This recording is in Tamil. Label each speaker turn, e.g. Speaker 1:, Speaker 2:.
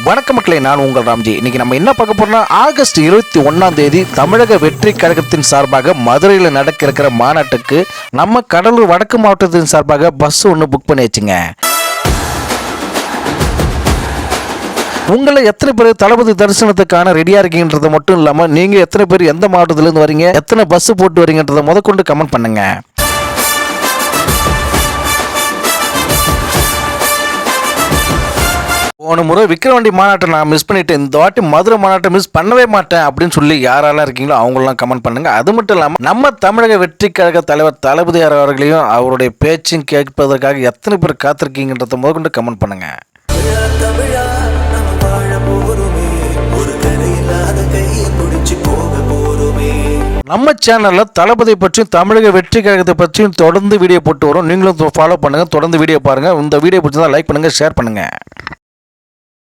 Speaker 1: வணக்க மக்களே, நான் உங்கள் ராம்ஜி. இன்னைக்கு நம்ம என்ன பார்க்க போறோம்னா, ஆகஸ்ட் 21 தமிழக வெற்றி கழகத்தின் சார்பாக மதுரையில் நடக்க இருக்கிற மாநாட்டுக்கு நம்ம கடலூர் வடக்கு மாவட்டத்தின் சார்பாக பஸ் ஒன்று புக் பண்ணி வச்சுங்க. உங்களை எத்தனை பேர் தளபதி தரிசனத்துக்கான ரெடியா இருக்கீங்கன்றது மட்டும் இல்லாம நீங்க எத்தனை பேர் எந்த மாவட்டத்திலிருந்து வரீங்க, எத்தனை பஸ் போட்டு வரீங்கன்றதை முதற்கொண்டு கமெண்ட் பண்ணுங்க. போன முறை விக்கிரவாண்டி மாநாட்டை நான் மிஸ் பண்ணிட்டேன், இந்த வாட்டி மதுரை மாநாட்டை மிஸ் பண்ணவே மாட்டேன் அப்படின்னு சொல்லி யாரெல்லாம் இருக்கீங்களோ அவங்களெல்லாம் கமெண்ட் பண்ணுங்க. அது மட்டும் இல்லாமல் நம்ம தமிழக வெற்றி கழக தலைவர் தளபதி அவர்களையும் அவருடைய பேச்சும் கேட்பதற்காக எத்தனை பேர் காத்திருக்கீங்கன்றத முதற்கொண்டு கமெண்ட் பண்ணுங்க. நம்ம சேனல்ல தளபதி பற்றியும் தமிழக வெற்றி கழகத்தை பற்றியும் தொடர்ந்து வீடியோ போட்டு வரும். நீங்களும் ஃபாலோ பண்ணுங்க, தொடர்ந்து வீடியோ பாருங்க. இந்த வீடியோ பிடிச்சதா லைக் பண்ணுங்க, ஷேர் பண்ணுங்க.